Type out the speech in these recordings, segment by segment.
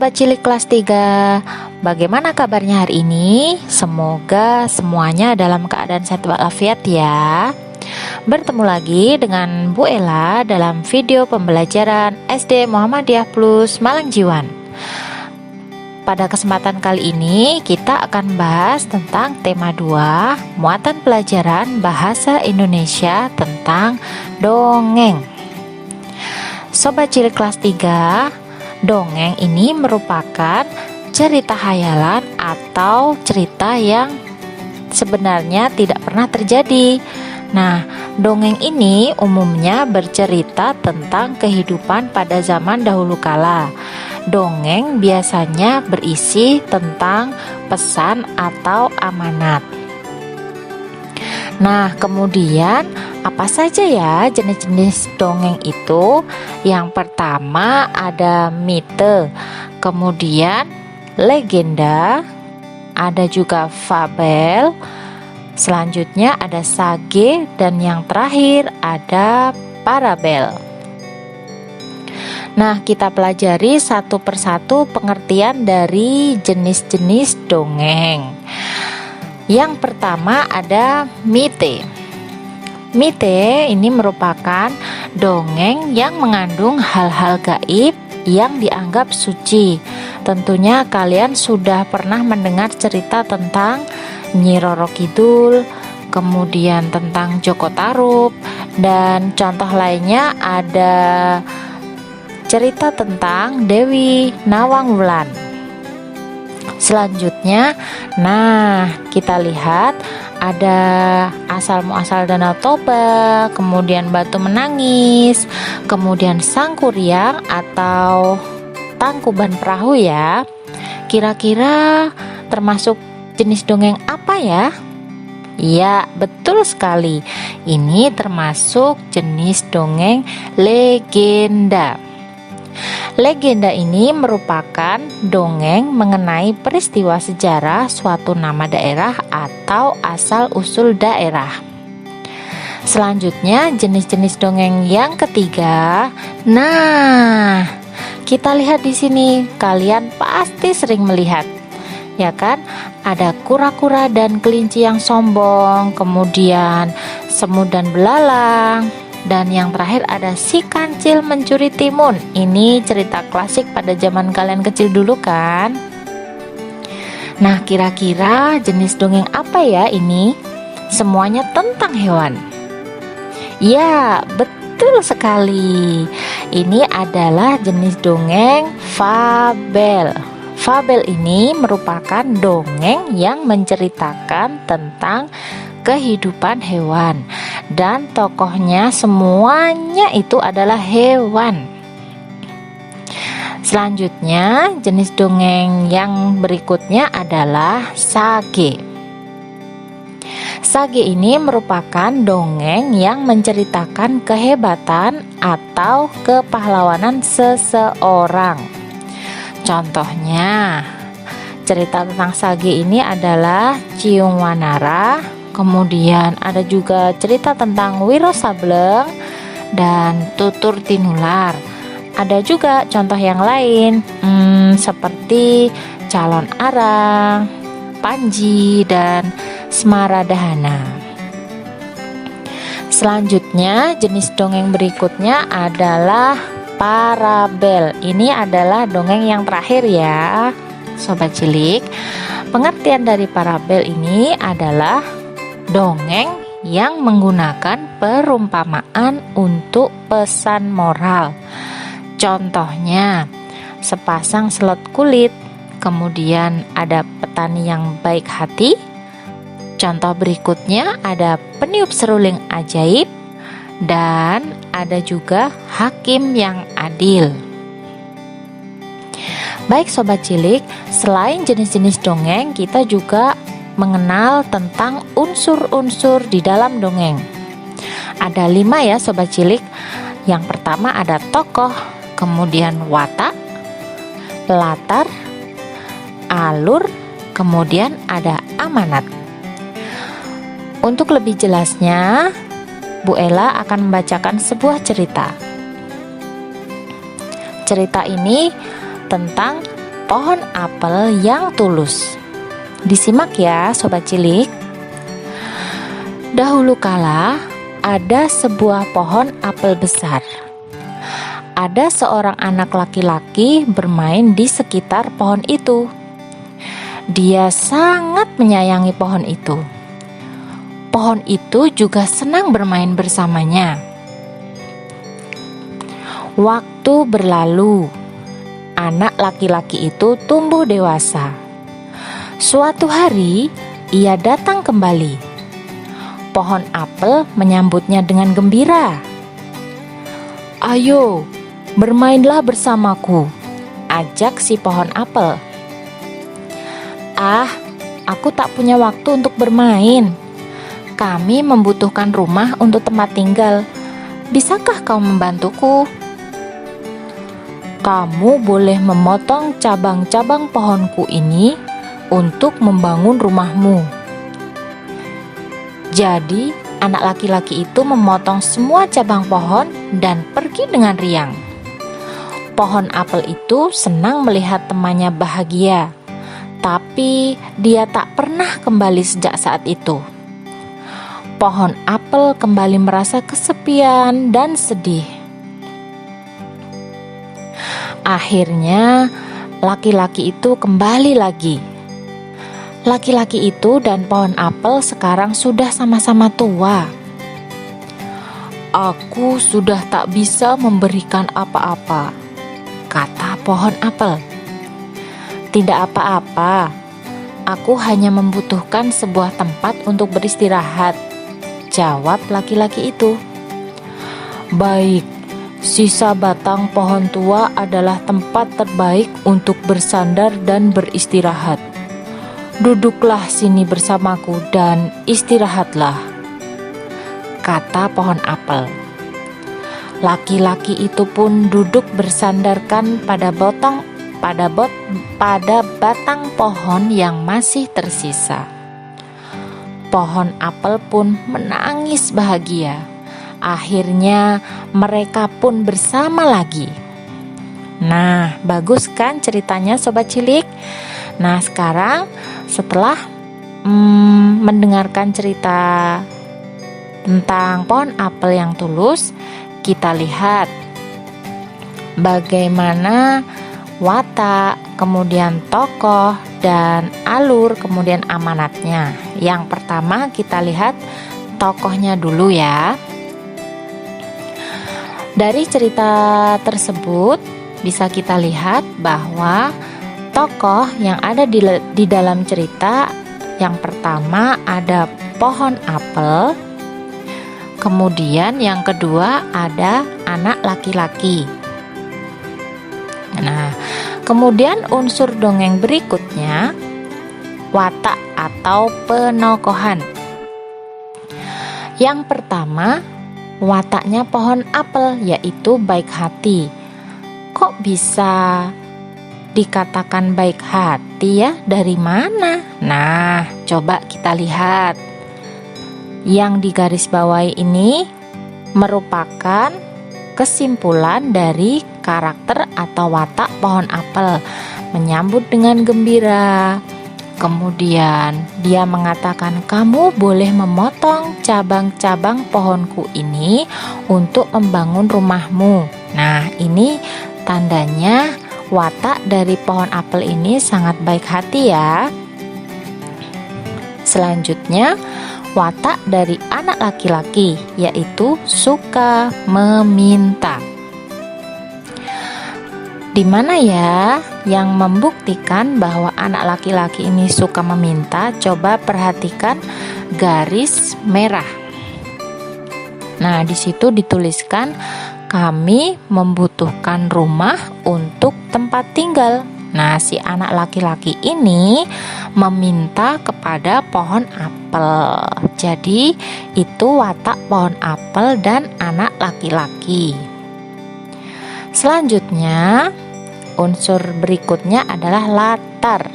Sobat Cilik kelas 3, bagaimana kabarnya hari ini? Semoga semuanya dalam keadaan sehat walafiat ya. Bertemu lagi dengan Bu Ella dalam video pembelajaran SD Muhammadiyah Plus Malangjiwan. Pada kesempatan kali ini kita akan bahas tentang tema 2, muatan pelajaran bahasa Indonesia tentang dongeng. Sobat Cilik kelas 3, dongeng ini merupakan cerita hayalan atau cerita yang sebenarnya tidak pernah terjadi. Nah, dongeng ini umumnya bercerita tentang kehidupan pada zaman dahulu kala. Dongeng biasanya berisi tentang pesan atau amanat. Nah, kemudian apa saja ya jenis-jenis dongeng itu? Yang pertama ada mite, kemudian legenda, ada juga fabel, selanjutnya ada sage, dan yang terakhir ada parabel. Nah, kita pelajari satu persatu pengertian dari jenis-jenis dongeng. Yang pertama ada mite. Mite ini merupakan dongeng yang mengandung hal-hal gaib yang dianggap suci. Tentunya kalian sudah pernah mendengar cerita tentang Nyi Roro Kidul, kemudian tentang Joko Tarub, dan contoh lainnya ada cerita tentang Dewi Nawang Wulan. Selanjutnya, nah kita lihat ada asal muasal Danau Toba, kemudian Batu Menangis, kemudian Sangkuriang atau Tangkuban Perahu ya. Kira-kira termasuk jenis dongeng apa ya? Iya, betul sekali. Ini termasuk jenis dongeng legenda. Legenda ini merupakan dongeng mengenai peristiwa sejarah suatu nama daerah atau asal-usul daerah. Selanjutnya, jenis-jenis dongeng yang ketiga. Nah, kita lihat di sini. Kalian pasti sering melihat, ya kan? Ada kura-kura dan kelinci yang sombong, kemudian semut dan belalang, dan yang terakhir ada si kancil mencuri timun. Ini cerita klasik pada zaman kalian kecil dulu kan? Nah, kira-kira jenis dongeng apa ya ini? Semuanya tentang hewan. Ya, betul sekali. Ini adalah jenis dongeng fabel. Fabel ini merupakan dongeng yang menceritakan tentang kehidupan hewan, dan tokohnya semuanya itu adalah hewan. Selanjutnya, jenis dongeng yang berikutnya adalah sage. Sage ini merupakan dongeng yang menceritakan kehebatan atau kepahlawanan seseorang. Contohnya, cerita tentang sage ini adalah Ciung Wanara, kemudian ada juga cerita tentang Wiro Sableng dan Tutur Tinular. Ada juga contoh yang lain seperti Calon Arang, Panji, dan Semaradahana. Selanjutnya, jenis dongeng berikutnya adalah parabel. Ini adalah dongeng yang terakhir ya, Sobat Cilik. Pengertian dari parabel ini adalah dongeng yang menggunakan perumpamaan untuk pesan moral. Contohnya, sepasang selot kulit, kemudian ada petani yang baik hati. Contoh berikutnya ada peniup seruling ajaib, dan ada juga hakim yang adil. Baik Sobat Cilik, selain jenis-jenis dongeng, kita juga mengenal tentang unsur-unsur di dalam dongeng. Ada 5 ya Sobat Cilik. Yang pertama ada tokoh, kemudian watak, latar, alur, kemudian ada amanat. Untuk lebih jelasnya, Bu Ella akan membacakan sebuah cerita. Cerita ini tentang pohon apel yang tulus. Disimak ya sobat cilik. Dahulu kala ada sebuah pohon apel besar. Ada seorang anak laki-laki bermain di sekitar pohon itu. Dia sangat menyayangi pohon itu. Pohon itu juga senang bermain bersamanya. Waktu berlalu, anak laki-laki itu tumbuh dewasa. Suatu hari, ia datang kembali. Pohon apel menyambutnya dengan gembira. "Ayo, bermainlah bersamaku," ajak si pohon apel. "Ah, aku tak punya waktu untuk bermain. Kami membutuhkan rumah untuk tempat tinggal. Bisakah kau membantuku?" "Kamu boleh memotong cabang-cabang pohonku ini untuk membangun rumahmu." Jadi, anak laki-laki itu memotong semua cabang pohon dan pergi dengan riang. Pohon apel itu senang melihat temannya bahagia, tapi dia tak pernah kembali sejak saat itu. Pohon apel kembali merasa kesepian dan sedih. Akhirnya, laki-laki itu kembali lagi. Laki-laki itu dan pohon apel sekarang sudah sama-sama tua. "Aku sudah tak bisa memberikan apa-apa," kata pohon apel. "Tidak apa-apa, aku hanya membutuhkan sebuah tempat untuk beristirahat," jawab laki-laki itu. "Baik, sisa batang pohon tua adalah tempat terbaik untuk bersandar dan beristirahat. Duduklah sini bersamaku dan istirahatlah," kata pohon apel. Laki-laki itu pun duduk bersandarkan pada batang pohon yang masih tersisa. Pohon apel pun menangis bahagia. Akhirnya mereka pun bersama lagi. Nah, bagus kan ceritanya sobat cilik? Nah, sekarang setelah mendengarkan cerita tentang pohon apel yang tulus, kita lihat bagaimana watak, kemudian tokoh, dan alur, kemudian amanatnya. Yang pertama kita lihat tokohnya dulu ya. Dari cerita tersebut bisa kita lihat bahwa tokoh yang ada di dalam cerita yang pertama ada pohon apel, kemudian yang kedua ada anak laki-laki. Nah, kemudian unsur dongeng berikutnya watak atau penokohan. Yang pertama, wataknya pohon apel yaitu baik hati. Kok bisa dikatakan baik hati ya? Dari mana? Nah, coba kita lihat. Yang digarisbawahi ini merupakan kesimpulan dari karakter atau watak pohon apel. Menyambut dengan gembira. Kemudian dia mengatakan, "Kamu boleh memotong cabang-cabang pohonku ini untuk membangun rumahmu." Nah, ini tandanya watak dari pohon apel ini sangat baik hati ya. Selanjutnya, watak dari anak laki-laki yaitu suka meminta. Di mana ya yang membuktikan bahwa anak laki-laki ini suka meminta? Coba perhatikan garis merah. Nah, di situ dituliskan kami membutuhkan rumah untuk tempat tinggal. Nah, si anak laki-laki ini meminta kepada pohon apel. Jadi, itu watak pohon apel dan anak laki-laki. Selanjutnya, unsur berikutnya adalah latar.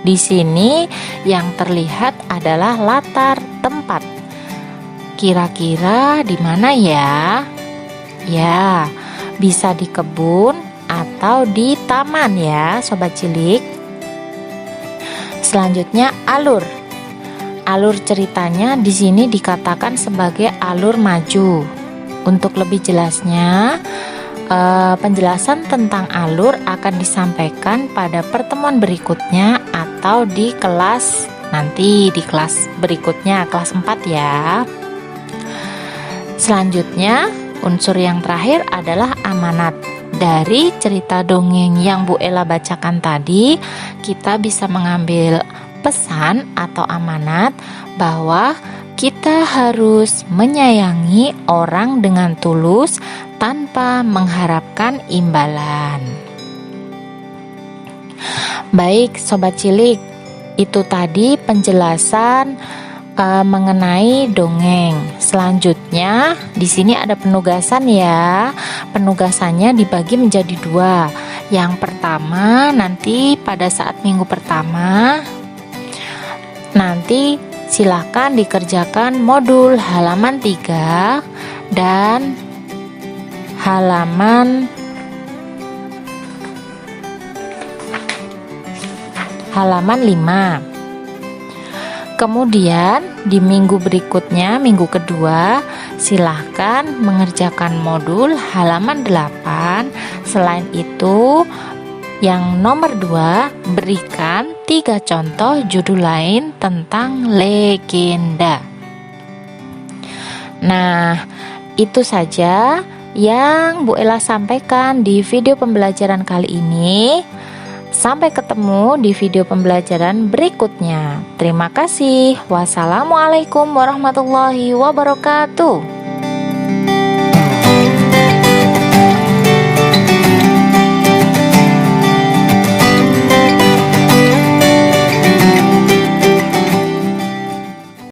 Di sini yang terlihat adalah latar tempat. Kira-kira di mana ya? Ya, bisa di kebun atau di taman ya, sobat cilik. Selanjutnya alur. Alur ceritanya di sini dikatakan sebagai alur maju. Untuk lebih jelasnya, penjelasan tentang alur akan disampaikan pada pertemuan berikutnya atau di kelas nanti, di kelas berikutnya, kelas 4 ya. Selanjutnya, unsur yang terakhir adalah amanat. Dari cerita dongeng yang Bu Ella bacakan tadi, kita bisa mengambil pesan atau amanat bahwa kita harus menyayangi orang dengan tulus tanpa mengharapkan imbalan. Baik, sobat cilik, itu tadi penjelasan mengenai dongeng. Selanjutnya, di sini ada penugasan ya. Penugasannya dibagi menjadi 2. Yang pertama, nanti pada saat minggu pertama, nanti silakan dikerjakan modul halaman 3 dan halaman 5. Kemudian di minggu berikutnya, minggu kedua, silahkan mengerjakan modul halaman 8. Selain itu, yang nomor 2, berikan 3 contoh judul lain tentang legenda. Nah, itu saja yang Bu Ella sampaikan di video pembelajaran kali ini. Sampai ketemu di video pembelajaran berikutnya. Terima kasih. Wassalamualaikum warahmatullahi wabarakatuh.